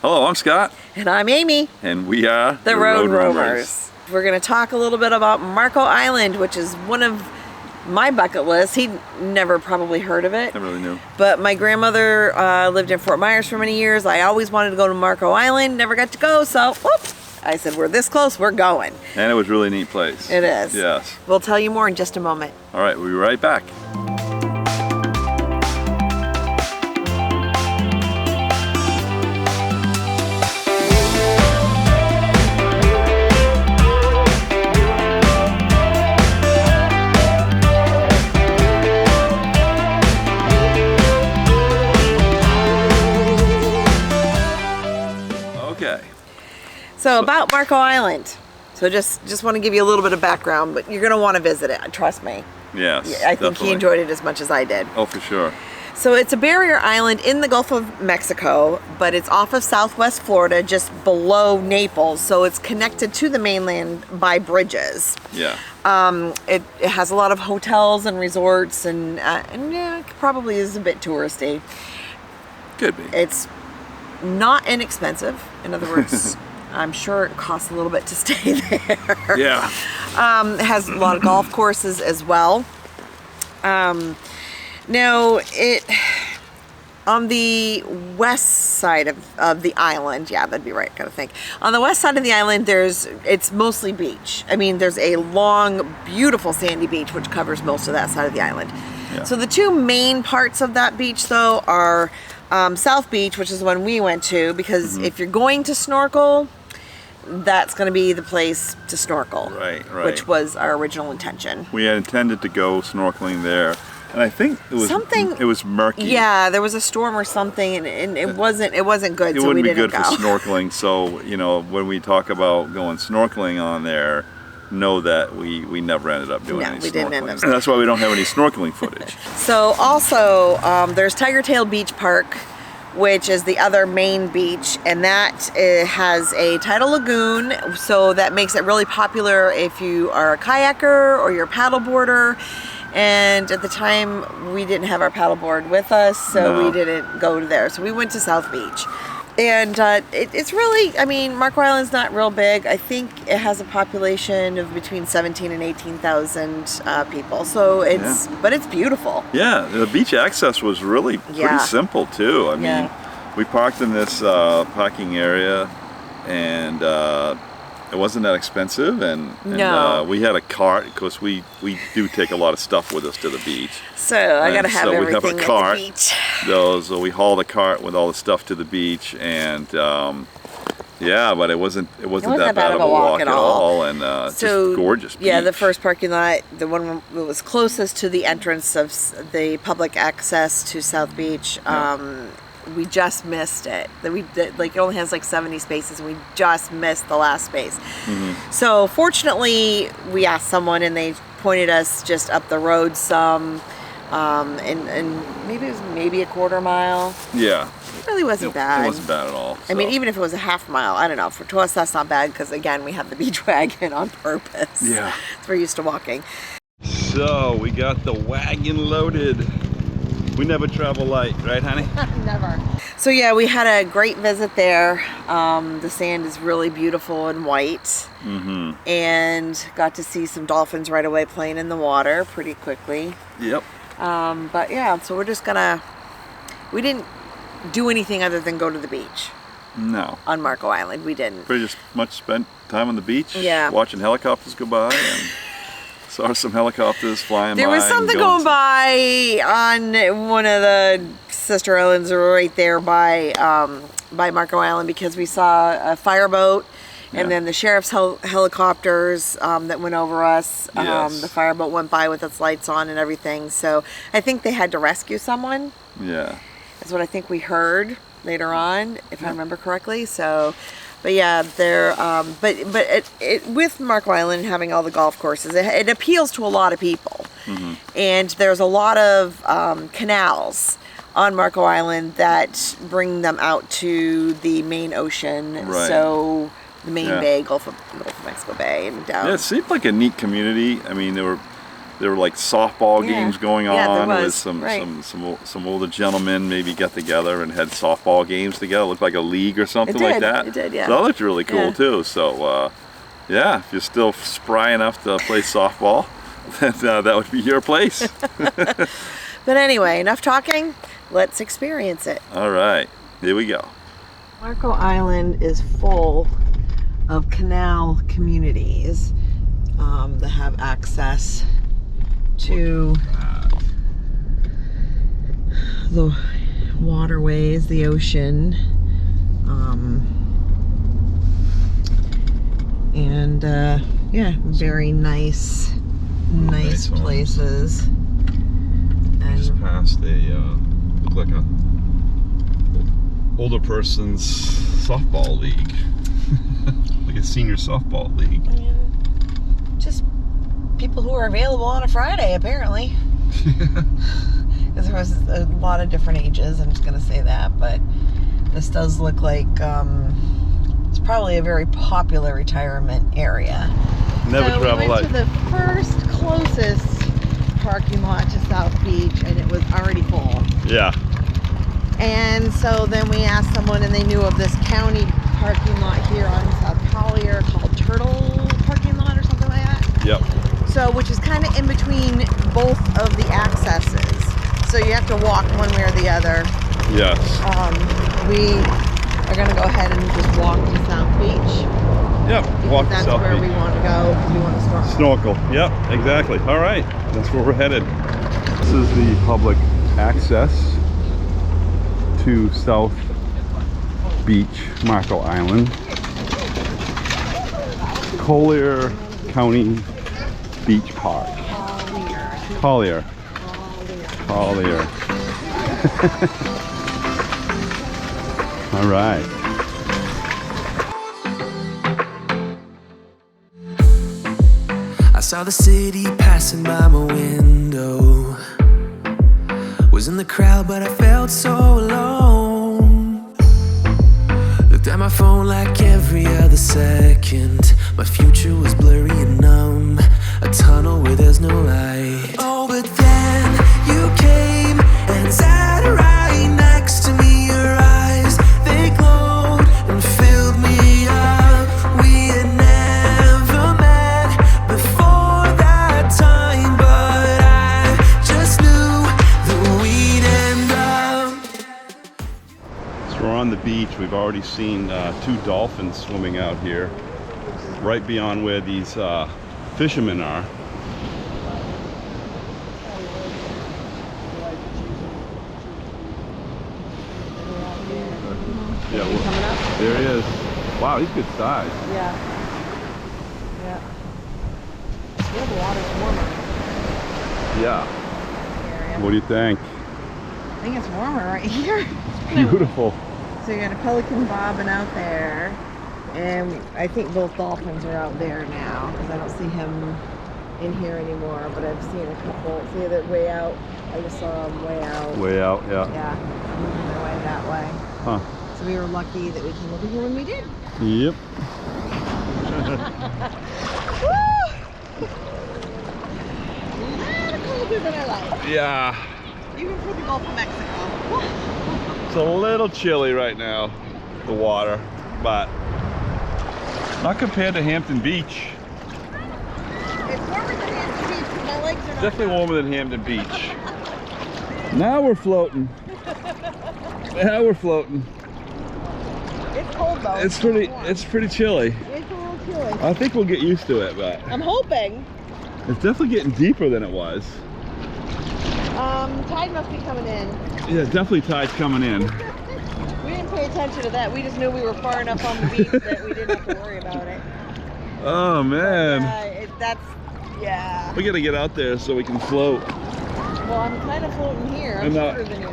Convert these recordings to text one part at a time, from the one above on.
Hello, I'm Scott. And I'm Amy. And we are the Road Roamers. We're going to talk a little bit about Marco Island, which is one of my bucket lists. He'd never probably heard of it. I really knew. But my grandmother lived in Fort Myers for many years. I always wanted to go to Marco Island, never got to go, so whoop, I said, we're this close, we're going. And it was a really neat place. It is. Yes. We'll tell you more in just a moment. All right, we'll be right back. So about Marco Island. So just want to give you a little bit of background, but you're going to want to visit it, trust me. Yes, I think he enjoyed it as much as I did. Oh, for sure. So it's a barrier island in the Gulf of Mexico, but it's off of Southwest Florida, just below Naples. So it's connected to the mainland by bridges. Yeah. It has a lot of hotels and resorts, and yeah, it probably is a bit touristy. Could be. It's not inexpensive. In other words, I'm sure it costs a little bit to stay there. Yeah. It has a lot of golf courses as well. Now, on the west side of the island, yeah, that'd be right, I gotta think. On the west side of the island, it's mostly beach. I mean, there's a long, beautiful sandy beach, which covers most of that side of the island. Yeah. So the two main parts of that beach, though, are South Beach, which is the one we went to, because if you're going to snorkel, that's going to be the place to snorkel. Right. Which was our original intention. We had intended to go snorkeling there, and I think it was murky. Yeah, there was a storm or something, and it wasn't good. It wouldn't be good for snorkeling. So when we talk about going snorkeling on there, know that we never ended up doing any snorkeling. Didn't end up. And that's why we don't have any snorkeling footage. So also, there's Tiger Tail Beach Park, which is the other main beach, and that has a tidal lagoon, so that makes it really popular if you are a kayaker or you're a paddleboarder. And at the time, we didn't have our paddleboard with us, so we didn't go there. So we went to South Beach. And it's really, I mean, Marco Island's not real big. I think it has a population of between 17 and 18,000 people. So but it's beautiful. Yeah, the beach access was really pretty simple too. I mean, we parked in this parking area, and it wasn't that expensive, and we had a cart because we do take a lot of stuff with us to the beach. So I gotta have everything at the beach. So we hauled a cart with all the stuff to the beach, and but it wasn't that bad of a walk at all, and just gorgeous beach. Yeah, the first parking lot, the one that was closest to the entrance of the public access to South Beach. We just missed it. It only has like 70 spaces, and we just missed the last space. So fortunately, we asked someone, and they pointed us just up the road some, and maybe it was a quarter mile. Yeah. It really wasn't bad. It wasn't bad at all. So. I mean, even if it was a half mile, I don't know. To us, that's not bad, because again, we have the beach wagon on purpose. Yeah. We're used to walking. So we got the wagon loaded. We never travel light, right, honey? Never. So yeah, we had a great visit there. The sand is really beautiful and white. And got to see some dolphins right away playing in the water pretty quickly. Yep. But yeah, so we're just we didn't do anything other than go to the beach. No. On Marco Island, we didn't. Pretty just much spent time on the beach. Yeah. Watching helicopters go by, and saw some helicopters flying by. There was something going by on one of the sister islands right there by Marco Island, because we saw a fireboat, and then the sheriff's helicopters that went over us. The fireboat went by with its lights on and everything. So I think they had to rescue someone. Yeah. That's what I think we heard later on, if I remember correctly. So. But yeah, with Marco Island having all the golf courses, it appeals to a lot of people. And there's a lot of canals on Marco Island that bring them out to the main ocean. Right. So the main bay, Gulf of Mexico Bay, and down. Yeah, it seemed like a neat community. I mean, there there were like softball games going on with some older gentlemen maybe got together and had softball games together. It looked like a league or something like that. It did, yeah. So that looked really cool too. So yeah, if you're still spry enough to play softball, then that would be your place. But anyway, enough talking. Let's experience it. All right, here we go. Marco Island is full of canal communities that have access to the waterways, the ocean, and yeah, very nice places. We just passed a looked like a older person's softball league, like a senior softball league. Just people who are available on a Friday, apparently. Because there was a lot of different ages, I'm just going to say that, but this does look like it's probably a very popular retirement area. Never traveled we went to the first closest parking lot to South Beach, and it was already full. Yeah. And so then we asked someone, and they knew of this county parking lot here on South Collier called Turtle Parking Lot or something like that. Yep. So, which is kind of in between both of the accesses. So you have to walk one way or the other. Yes. We are going to go ahead and just walk to South Beach. Yep. Walk to South Beach. That's where we want to go because we want to snorkel. Snorkel. Yep. Exactly. All right. That's where we're headed. This is the public access to South Beach, Marco Island. Collier County Beach Park. Collier. Collier. All right. I saw the city passing by my window. Was in the crowd, but I felt so alone. Looked at my phone like every other second. My future was blurry and numb. A tunnel where there's no light. Oh, but then you came and sat right next to me. Your eyes, they glowed and filled me up. We had never met before that time, but I just knew that we'd end up. So we're on the beach. We've already seen 2 dolphins swimming out here, right beyond where these fishermen are. Yeah, well, Coming up? there he is. Wow, he's good size. Yeah. Yeah. Yeah, the water's warmer. Yeah. Area. What do you think? I think it's warmer right here. Beautiful. So you got a pelican bobbing out there, and I think both dolphins are out there now because I don't see him in here anymore. But I've seen a couple. See, they're way out. I just saw them way out. Way out, yeah. Yeah, moving their way that way. Huh. So we were lucky that we came over here when we did. Yep. Woo! A little colder than I like. Yeah. Even for the Gulf of Mexico. Woo! It's a little chilly right now, the water, but not compared to Hampton Beach. It's warmer than Hampton Beach because my legs are not Definitely warmer than Hampton Beach. Now we're floating. Now we're floating. It's cold though. It's pretty chilly. It's a little chilly. I think we'll get used to it, but I'm hoping. it's definitely getting deeper than it was. Tide must be coming in. Yeah, definitely tide's coming in. We didn't pay attention to that. We just knew we were far enough on the beach that we didn't have to worry about it. Oh man. Yeah. We gotta get out there so we can float. Well, I'm kind of floating here. I'm shorter than you.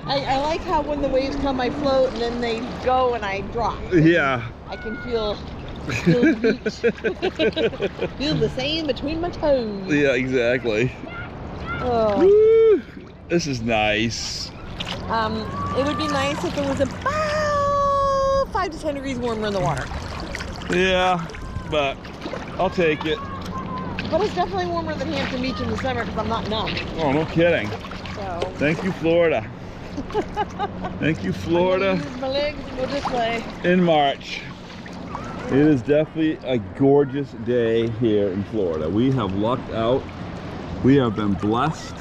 I like how when the waves come, I float and then they go and I drop. Yeah. I can feel the beach. Feel the sand between my toes. Yeah, exactly. Oh. Woo! This is nice. It would be nice if it was about 5 to 10 degrees warmer in the water. Yeah, but I'll take it. But it's definitely warmer than Hampton Beach in the summer because I'm not numb. Oh, no kidding. So. Thank you, Florida. Thank you, Florida. I'm gonna use my legs and go this way. In March. It is definitely a gorgeous day here in Florida. We have lucked out. We have been blessed,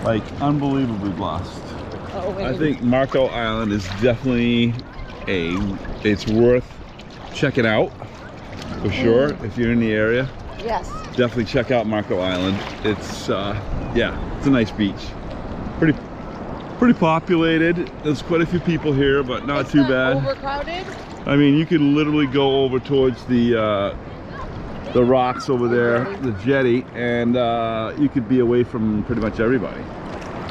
like unbelievably blessed. I think Marco Island is definitely it's worth checking out for sure if you're in the area. Yes. Definitely check out Marco Island. It's yeah, it's a nice beach. Pretty populated. There's quite a few people here, but not too bad. Overcrowded? I mean, you could literally go over towards the rocks over there, the jetty, and you could be away from pretty much everybody.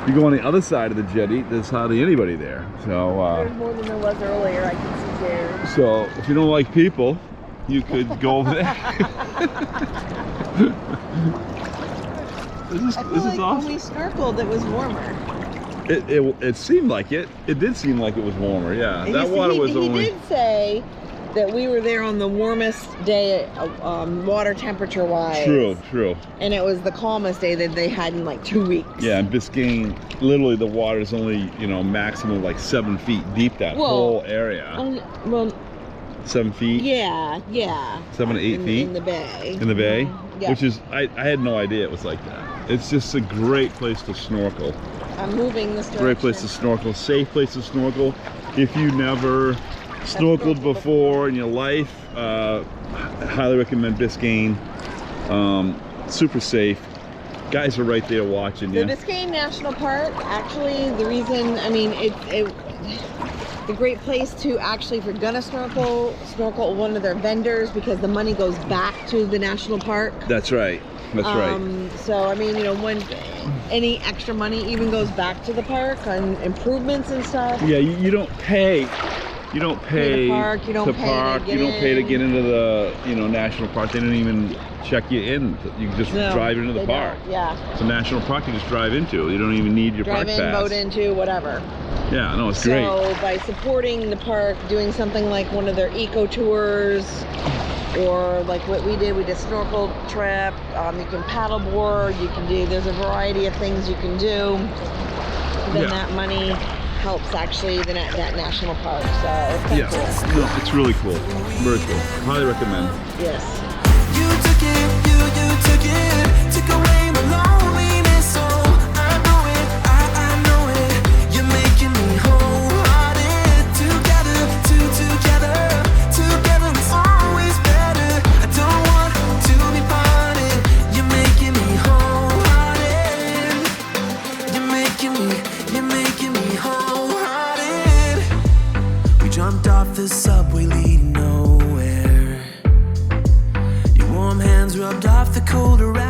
If you go on the other side of the jetty, there's hardly anybody there. So there's more than there was earlier, I can see there. So if you don't like people, you could go over there. This is awesome. When we snorkeled, it was warmer. It seemed like it. It did seem like it was warmer. Yeah, that water was only. He did say that we were there on the warmest day, water temperature wise. True. And it was the calmest day that they had in like 2 weeks. Yeah, in Biscayne, literally the water is only maximum like 7 feet deep. That whole area. Well. 7 feet. Yeah. 7 to 8 feet in the bay. In the bay, yeah. Which is I had no idea it was like that. It's just a great place to snorkel. I'm moving this direction. Great place to snorkel, safe place to snorkel. If you never snorkeled before in your life, highly recommend Biscayne. Super safe. Guys are right there watching you. The Biscayne National Park, actually, the reason, I mean, the great place to actually, if you're gonna snorkel at one of their vendors because the money goes back to the national park. That's right. That's right. So I mean, when any extra money even goes back to the park on improvements and stuff. Yeah, you don't pay. You don't pay to park. You don't pay to get into the national park. They don't even check you in. You can just drive into the park. Yeah. It's a national park you just drive into. You don't even need your park pass. Drive in, boat into, whatever. Yeah, no, it's great. So by supporting the park, doing something like one of their eco tours, or like what we did a snorkel trip, you can paddleboard, there's a variety of things you can do. Then that money helps actually that national park, so it's kind of cool. No, it's really cool. Very cool. Highly recommend. Yes. You took it, took away my loneliness, so I know it, you're making me wholehearted. Together is always better. I don't want to be parted. You're making me wholehearted. You're making me wholehearted. We jumped off the subway leading nowhere. Your warm hands rubbed off the cold around.